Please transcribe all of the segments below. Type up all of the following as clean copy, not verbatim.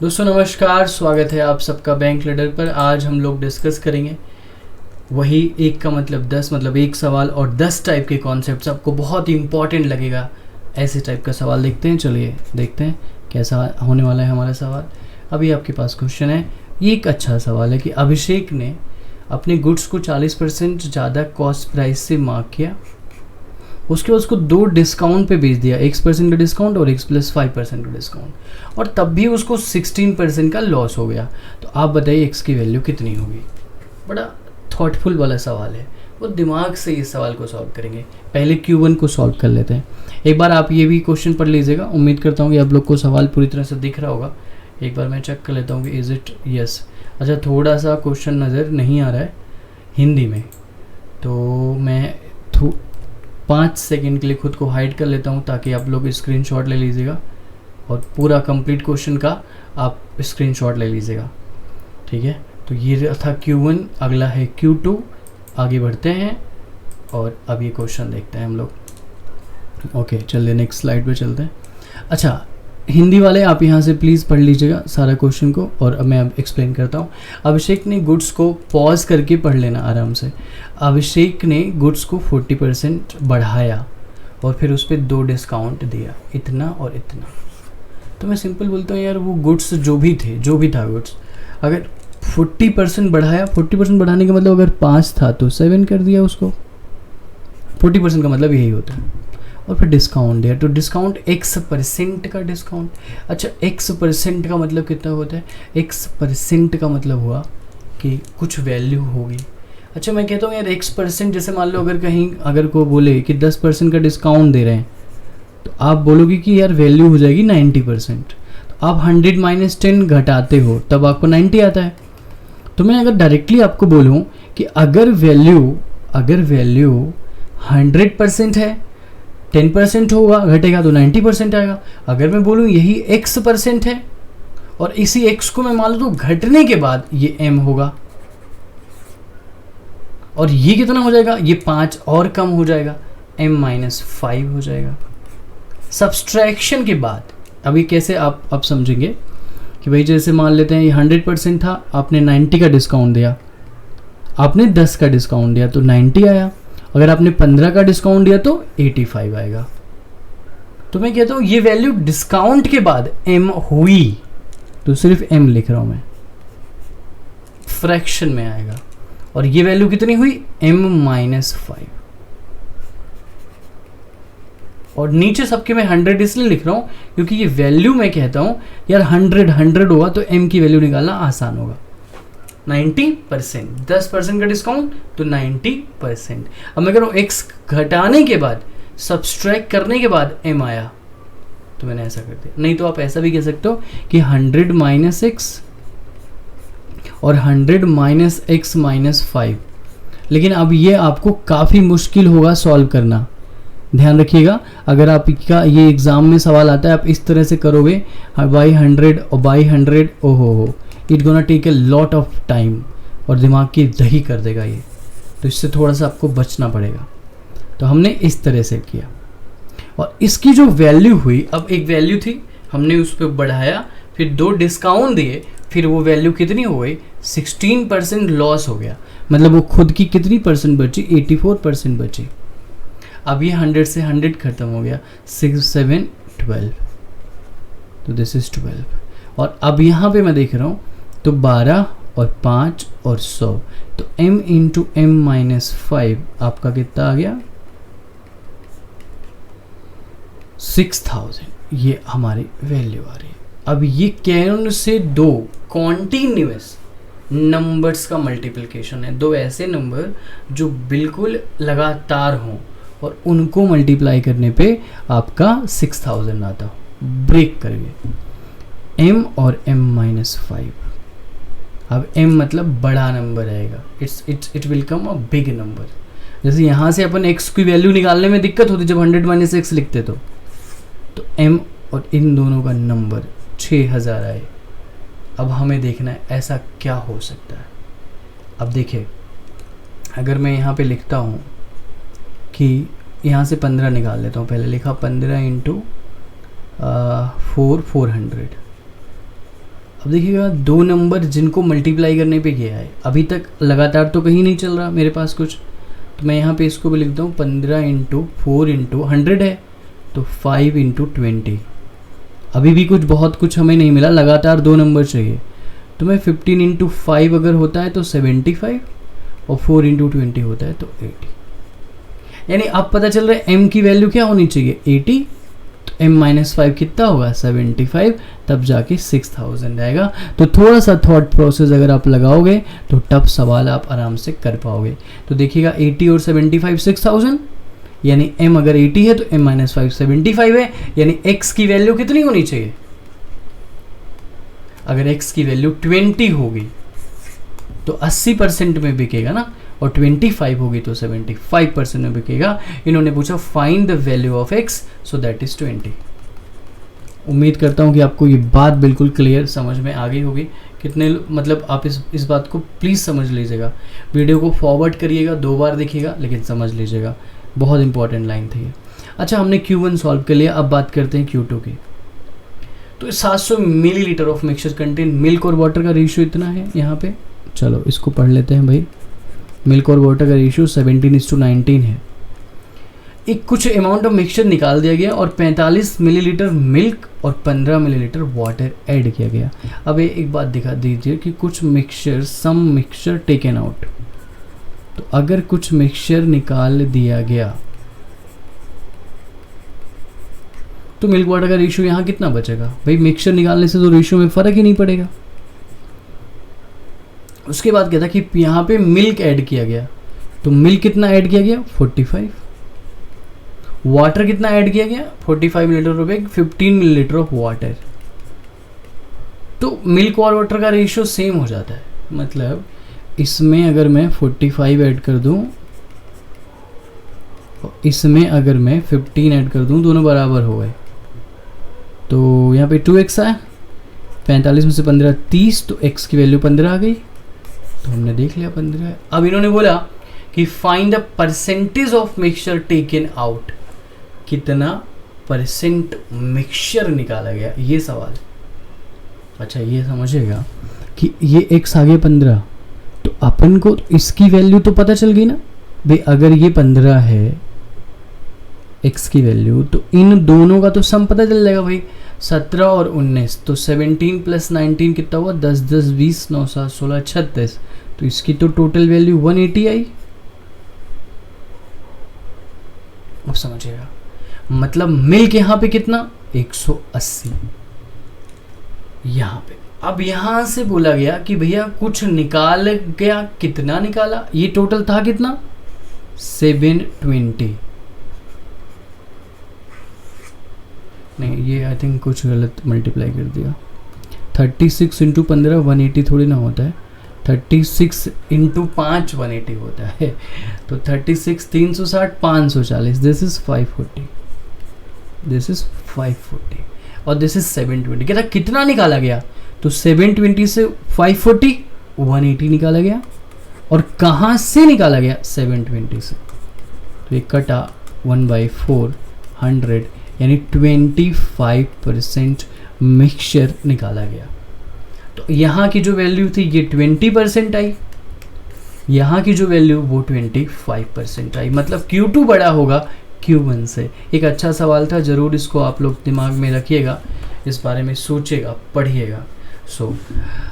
दोस्तों नमस्कार, स्वागत है आप सबका बैंक लैडर पर। आज हम लोग डिस्कस करेंगे वही एक का मतलब 10, मतलब एक सवाल और 10 टाइप के कॉन्सेप्ट्स। आपको बहुत ही इंपॉर्टेंट लगेगा ऐसे टाइप का सवाल। देखते हैं, चलिए देखते हैं कैसा होने वाला है हमारा सवाल। अभी आपके पास क्वेश्चन है, ये एक अच्छा सवाल है कि अभिषेक ने अपने गुड्स को 40% ज़्यादा कॉस्ट प्राइस से मार्क किया, उसके बाद उसको 2 डिस्काउंट पे बेच दिया, X% का डिस्काउंट और X + 5% का डिस्काउंट, और तब भी उसको 16% का लॉस हो गया। तो आप बताइए X की वैल्यू कितनी होगी। बड़ा थॉटफुल वाला सवाल है, वो दिमाग से इस सवाल को सॉल्व करेंगे। पहले Q1 को सॉल्व कर लेते हैं। एक बार आप ये भी क्वेश्चन पढ़ लीजिएगा। उम्मीद करता हूँ कि आप लोग को सवाल पूरी तरह से दिख रहा होगा। एक बार मैं चेक कर लेता हूँ कि इज़ इट यस। अच्छा, थोड़ा सा क्वेश्चन नज़र नहीं आ रहा है हिंदी में, तो मैं 5 सेकंड के लिए खुद को हाइड कर लेता हूँ ताकि आप लोग स्क्रीनशॉट ले लीजिएगा और पूरा कंप्लीट क्वेश्चन का आप स्क्रीनशॉट ले लीजिएगा। ठीक है, तो ये था Q1, अगला है Q2। आगे बढ़ते हैं और अब ये क्वेश्चन देखते हैं हम लोग। ओके, चलिए नेक्स्ट स्लाइड पे चलते हैं। अच्छा, हिंदी वाले आप यहाँ से प्लीज़ पढ़ लीजिएगा सारा क्वेश्चन को, और अब मैं एक्सप्लेन करता हूँ। अभिषेक ने गुड्स को पॉज करके पढ़ लेना आराम से। अभिषेक ने गुड्स को 40% बढ़ाया और फिर उस पर 2 डिस्काउंट दिया, इतना और इतना। तो मैं सिंपल बोलता हूँ यार, वो गुड्स जो भी था गुड्स, अगर 40% बढ़ाया, 40% बढ़ाने का मतलब अगर 5 था तो 7 कर दिया उसको। 40% का मतलब यही होता है। और फिर डिस्काउंट दिया, तो डिस्काउंट X% का डिस्काउंट। अच्छा, X% का मतलब कितना होता है? X% का मतलब हुआ कि कुछ वैल्यू होगी। अच्छा, मैं कहता हूँ यार X%, जैसे मान लो अगर को बोले कि 10% का डिस्काउंट दे रहे हैं, तो आप बोलोगे कि यार वैल्यू हो जाएगी 90%। तो आप 100 - 10 घटाते हो तब आपको 90 आता है। तो मैं अगर डायरेक्टली आपको बोलूँ कि अगर वैल्यू 100% है, 10% होगा घटेगा तो 90% आएगा। अगर मैं बोलूँ यही X% है और इसी X को मैं मान लूँ तो घटने के बाद ये M होगा, और ये कितना हो जाएगा? ये 5 और कम हो जाएगा, M - 5 हो जाएगा सब्सट्रैक्शन के बाद। अभी कैसे आप समझेंगे कि भाई जैसे मान लेते हैं ये 100% था, आपने 90 का डिस्काउंट दिया, आपने 10 का डिस्काउंट दिया तो 90 आया। अगर आपने 15 का डिस्काउंट दिया तो 85 आएगा। तो मैं कहता हूँ ये वैल्यू डिस्काउंट के बाद M हुई, तो सिर्फ M लिख रहा हूं मैं, फ्रैक्शन में आएगा। और ये वैल्यू कितनी हुई? M - 5। और नीचे सबके मैं 100 इसलिए लिख रहा हूं क्योंकि ये वैल्यू मैं कहता हूं यार 100 होगा तो M की वैल्यू निकालना आसान होगा। 90%, 10% का डिस्काउंट तो 90%। अब मैं कह रहा हूँ X घटाने के बाद, सब्सट्रैक्ट करने के बाद M आया, तो मैंने ऐसा कर दिया। नहीं तो आप ऐसा भी कह सकते हो कि 100 - X और 100 - X - 5। लेकिन अब ये आपको काफ़ी मुश्किल होगा सॉल्व करना। ध्यान रखिएगा, अगर आपका ये एग्ज़ाम में सवाल आता है आप इस तरह से करोगे बाई 100 और बाई 100, ओहो, it gonna take a lot of time और दिमाग की दही कर देगा ये। तो इससे थोड़ा सा आपको बचना पड़ेगा। तो हमने इस तरह से किया और इसकी जो वैल्यू हुई, अब एक वैल्यू थी, हमने उस पर बढ़ाया, फिर 2 डिस्काउंट दिए, फिर वो वैल्यू कितनी हो गई? 16% लॉस हो गया। मतलब वो खुद की कितनी परसेंट बची? 84% बची। अब ये 100 से 100 खत्म हो गया, 6 7 12, तो दिस इज 12। और अब यहाँ पे मैं देख रहा हूँ तो 12 और 5 और 100, तो M × M - 5 आपका कितना आ गया? 6000। ये हमारी वैल्यू आ रही है। अब ये कौन से 2 कॉन्टिन्यूअस नंबर्स का मल्टीप्लिकेशन है? 2 ऐसे नंबर जो बिल्कुल लगातार हों और उनको मल्टीप्लाई करने पे आपका 6000 आता हो ब्रेक करके। M और M - 5। अब M मतलब बड़ा नंबर आएगा, it will come a big number. जैसे यहाँ से अपन X की वैल्यू निकालने में दिक्कत होती जब 100 - X लिखते तो M और इन दोनों का नंबर 6000 आए। अब हमें देखना है ऐसा क्या हो सकता है। अब देखिए, अगर मैं यहाँ पे लिखता हूँ कि यहाँ से 15 निकाल लेता हूँ, पहले लिखा 15 × 4 400, अब देखिएगा 2 नंबर जिनको मल्टीप्लाई करने पे किया है, अभी तक लगातार तो कहीं नहीं चल रहा मेरे पास कुछ, तो मैं यहाँ पे इसको भी लिखता हूँ 15 इंटू 4 इंटू 100 है, तो 5 इंटू 20। अभी भी बहुत कुछ हमें नहीं मिला, लगातार 2 नंबर चाहिए। तो मैं 15 इंटू 5 अगर होता है तो 75 और 4 इंटू 20 होता है तो 80। यानी अब पता चल रहा है m की वैल्यू क्या होनी चाहिए 80, तो m-5 कितना होगा 75, तब जाके 6000 आएगा। तो थोड़ा सा थॉट प्रोसेस अगर आप लगाओगे तो टफ सवाल आप आराम से कर पाओगे। तो देखिएगा 80 और 75 6000, यानी m अगर 80 है तो m-5 75 है, यानी x की वैल्यू कितनी होनी चाहिए, अगर x की वैल्यू 20 होगी तो 80% में बिकेगा ना, और 25 होगी तो 75% में बिकेगा। इन्होंने पूछा find the value of x, so that is 20। उम्मीद करता हूँ कि आपको ये बात बिल्कुल क्लियर समझ में आ गई होगी। कितने मतलब आप इस बात को प्लीज़ समझ लीजिएगा, वीडियो को फॉरवर्ड करिएगा, 2 बार देखिएगा, लेकिन समझ लीजिएगा, बहुत इंपॉर्टेंट लाइन थी ये। अच्छा, हमने Q1 सॉल्व कर लिया, अब बात करते हैं Q2 की। तो 700 millilitre of mixture contain milk और वाटर का रेशियो इतना है यहाँ पे, चलो इसको पढ़ लेते हैं भाई। मिल्क और वाटर का रेशियो 17:19 है। एक कुछ अमाउंट ऑफ मिक्सचर निकाल दिया गया और 45 मिलीलीटर मिल्क और 15 मिलीलीटर वाटर ऐड किया गया। अब एक बात दिखा दीजिए कि कुछ मिक्सचर, सम मिक्सचर टेकन आउट, तो अगर कुछ मिक्सचर निकाल दिया गया तो मिल्क वाटर का रेशियो यहाँ कितना बचेगा भाई, मिक्सचर निकालने से तो रेशियो में फ़र्क ही नहीं पड़ेगा। उसके बाद क्या था कि यहाँ पे मिल्क ऐड किया गया, तो मिल्क कितना ऐड किया गया 45, वाटर कितना ऐड किया गया 45 millilitre of egg, 15 millilitre of water. तो मिल्क और वाटर का रेशियो सेम हो जाता है, मतलब इसमें अगर मैं 45 ऐड कर दूं, इसमें अगर मैं 15 ऐड कर दूं, दोनों बराबर हो गए, तो यहाँ पे 2x आया, 45 में से 15 30, तो x की वैल्यू 15 आ गई, तो हमने देख लिया 15 है। अब इन्होंने बोला कि find the percentage of mixture taken out, कितना परसेंट मिक्सचर निकाला गया, ये सवाल। अच्छा, ये समझेगा कि ये x आ गया 15, तो अपन को इसकी वैल्यू तो पता चल गई ना भाई, अगर ये 15 है x की वैल्यू, तो इन दोनों का तो सम पता चल जाएगा भाई, 17 और 19, तो 17 + 19 कितना हुआ 10 10 20 9 7 16 36, तो इसकी तो टोटल वैल्यू 180 आई। अब समझिएगा, मतलब मिल्क यहाँ पे कितना 180 यहाँ पे। अब यहाँ से बोला गया कि भैया कुछ निकाल गया, कितना निकाला, ये टोटल था कितना 720, नहीं ये आई थिंक कुछ गलत मल्टीप्लाई कर दिया, 36 इंटू 15 180 थोड़ी ना होता है, 36 इंटू 5 180 होता है, तो 36 360 540, दिस इज 540, दिस इज 540 और दिस इज 720। कहता कितना निकाला गया, तो 720 से 540 180 निकाला गया, और कहाँ से निकाला गया 720 से, तो ये कटा 1/4 100, यानी 25% मिक्सचर निकाला गया। तो यहाँ की जो वैल्यू थी ये 20% आई, यहाँ की जो वैल्यू वो 25% आई, मतलब Q2 बड़ा होगा Q1 से। एक अच्छा सवाल था, ज़रूर इसको आप लोग दिमाग में रखिएगा, इस बारे में सोचिएगा, पढ़िएगा।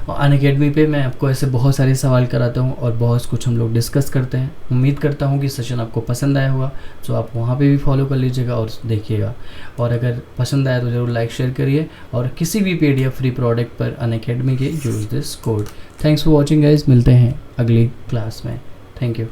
अनअकैडमी पे मैं आपको ऐसे बहुत सारे सवाल कराता हूँ और बहुत कुछ हम लोग डिस्कस करते हैं। उम्मीद करता हूँ कि सेशन आपको पसंद आया होगा, सो आप वहाँ पे भी फॉलो कर लीजिएगा और देखिएगा, और अगर पसंद आया तो ज़रूर लाइक शेयर करिए, और किसी भी पेड या फ्री प्रोडक्ट पर अनअकैडमी के use this code. Thanks for watching guys, मिलते हैं अगली क्लास में, थैंक यू।